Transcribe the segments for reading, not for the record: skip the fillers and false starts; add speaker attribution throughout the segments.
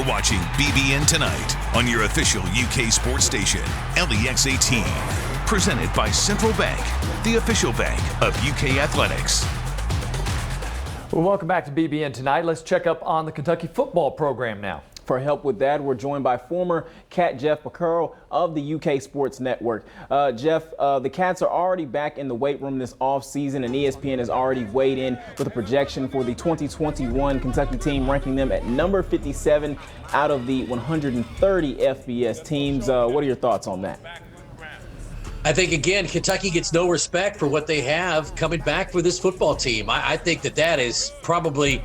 Speaker 1: You're watching BBN Tonight on your official UK sports station, LEX 18. Presented by Central Bank, the official bank of UK Athletics.
Speaker 2: Well, welcome back to BBN Tonight. Let's check up on the Kentucky football program now.
Speaker 3: For help with that, we're joined by former Cat Jeff Piecoro of the UK Sports Network. Jeff, the Cats are already back in the weight room this offseason, and ESPN has already weighed in with a projection for the 2021 Kentucky team, ranking them at number 57 out of the 130 FBS teams. What are your thoughts on that?
Speaker 4: I think, again, Kentucky gets no respect for what they have coming back for this football team. I think that is probably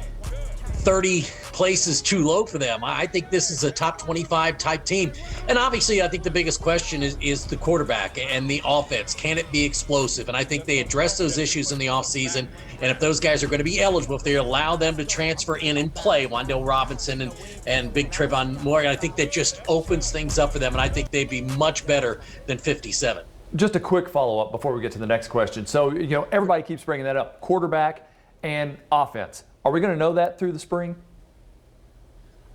Speaker 4: 30 places too low for them. I think this is a top 25 type team. And obviously, I think the biggest question is the quarterback and the offense. Can it be explosive? And I think they address those issues in the offseason. And if those guys are going to be eligible, if they allow them to transfer in and play, Wan'Dale Robinson and Big Trevon Morgan, I think that just opens things up for them. And I think they'd be much better than 57.
Speaker 2: Just a quick follow-up before we get to the next question. So, everybody keeps bringing that up, quarterback and offense. Are we going to know that through the spring?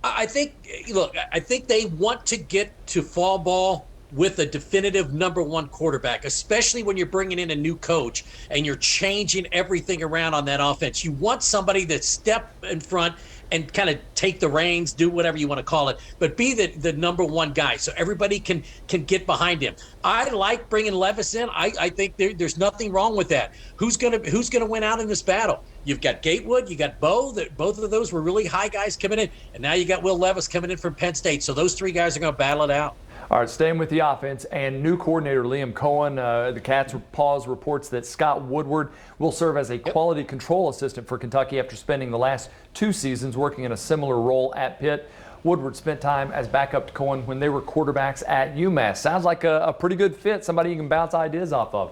Speaker 4: I think they want to get to fall ball with a definitive number one quarterback, especially when you're bringing in a new coach and you're changing everything around on that offense. You want somebody that step in front and kind of take the reins, do whatever you want to call it, but be the number one guy so everybody can get behind him. I like bringing Levis in. I think there's nothing wrong with that. Who's gonna win out in this battle? You've got Gatewood, you got Bo. Both of those were really high guys coming in, and now you got Will Levis coming in from Penn State. So those three guys are going to battle it out.
Speaker 2: All right, staying with the offense and new coordinator Liam Cohen. The Cats Paws reports that Scott Woodward will serve as a quality control assistant for Kentucky after spending the last 2 seasons working in a similar role at Pitt. Woodward spent time as backup to Cohen when they were quarterbacks at UMass. Sounds like a pretty good fit, somebody you can bounce ideas off of.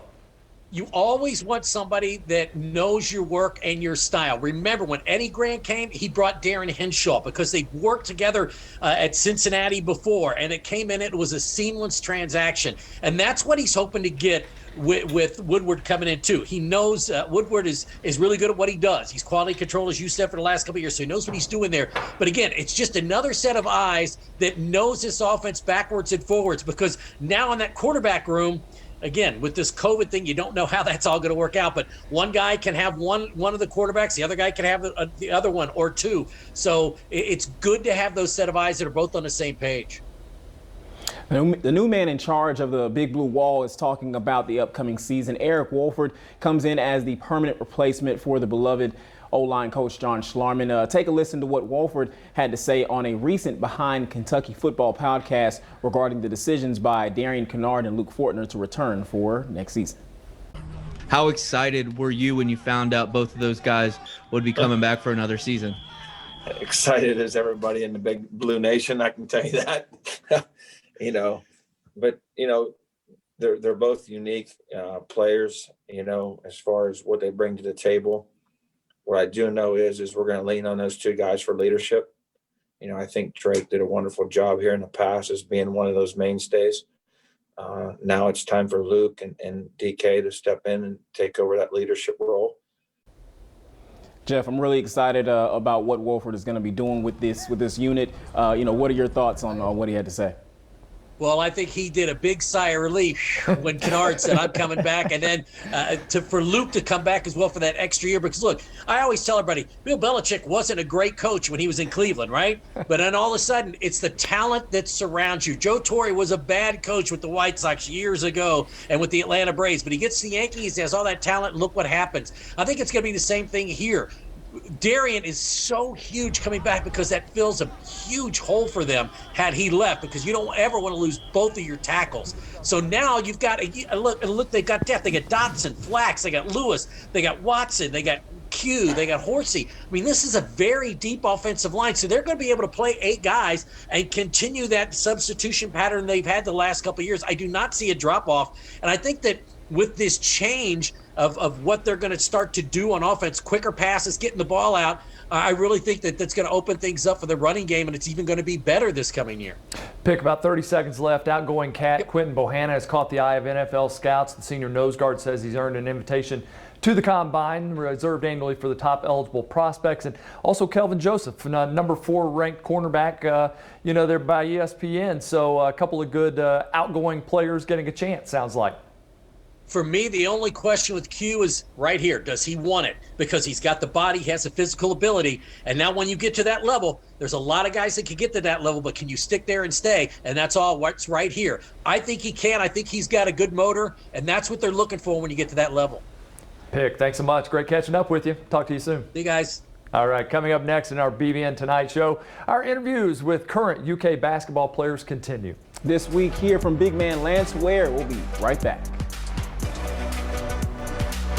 Speaker 4: You always want somebody that knows your work and your style. Remember, when Eddie Grant came, he brought Darren Henshaw because they worked together at Cincinnati before, and it came in, it was a seamless transaction. And that's what he's hoping to get with Woodward coming in too. He knows Woodward is really good at what he does. He's quality control, as you said, for the last couple of years, so he knows what he's doing there. But again, it's just another set of eyes that knows this offense backwards and forwards, because now in that quarterback room, again, with this COVID thing, you don't know how that's all going to work out. But one guy can have one of the quarterbacks, the other guy can have the other one or two. So it's good to have those set of eyes that are both on the same page.
Speaker 3: The new man in charge of the Big Blue Wall is talking about the upcoming season. Eric Wolford comes in as the permanent replacement for the beloved O-line coach John Schlarman. Take a listen to what Wolford had to say on a recent Behind Kentucky Football podcast regarding the decisions by Darian Kennard and Luke Fortner to return for next season.
Speaker 5: How excited were you when you found out both of those guys would be coming back for another season?
Speaker 6: Excited as everybody in the Big Blue Nation, I can tell you that. But they're both unique players, as far as what they bring to the table. What I do know is we're going to lean on those two guys for leadership. I think Drake did a wonderful job here in the past as being one of those mainstays. Now it's time for Luke and DK to step in and take over that leadership role.
Speaker 3: Jeff, I'm really excited about what Wolford is going to be doing with this unit. What are your thoughts on what he had to say?
Speaker 4: Well, I think he did a big sigh of relief when Kennard said, I'm coming back. And then for Luke to come back as well for that extra year. Because, look, I always tell everybody, Bill Belichick wasn't a great coach when he was in Cleveland, right? But then all of a sudden, it's the talent that surrounds you. Joe Torre was a bad coach with the White Sox years ago and with the Atlanta Braves. But he gets the Yankees, has all that talent, and look what happens. I think it's going to be the same thing here. Darian is so huge coming back because that fills a huge hole for them had he left, because you don't ever want to lose both of your tackles. So now you've got look, they've got depth. They got Dotson, Flax, they got Lewis, they got Watson, they got Q, they got Horsey. I mean, this is a very deep offensive line, so they're going to be able to play 8 guys and continue that substitution pattern they've had the last couple of years. I do not see a drop off, and I think that with this change of what they're going to start to do on offense, quicker passes, getting the ball out, I really think that that's going to open things up for the running game, and it's even going to be better this coming year.
Speaker 2: Pick, about 30 seconds left. Outgoing Cat Quentin Bohanna has caught the eye of NFL scouts. The senior nose guard says he's earned an invitation to the combine, reserved annually for the top eligible prospects. And also Kelvin Joseph, number 4 ranked cornerback, there by ESPN. So a couple of good outgoing players getting a chance, sounds like.
Speaker 4: For me, the only question with Q is right here. Does he want it? Because he's got the body, he has the physical ability. And now when you get to that level, there's a lot of guys that can get to that level, but can you stick there and stay? And that's all what's right here. I think he can. I think he's got a good motor, and that's what they're looking for when you get to that level.
Speaker 2: Pick, thanks so much. Great catching up with you. Talk to you soon.
Speaker 4: See you guys.
Speaker 2: All right, coming up next in our BBN Tonight show, our interviews with current UK basketball players continue.
Speaker 3: This week, hear from big man Lance Ware. We'll be right back.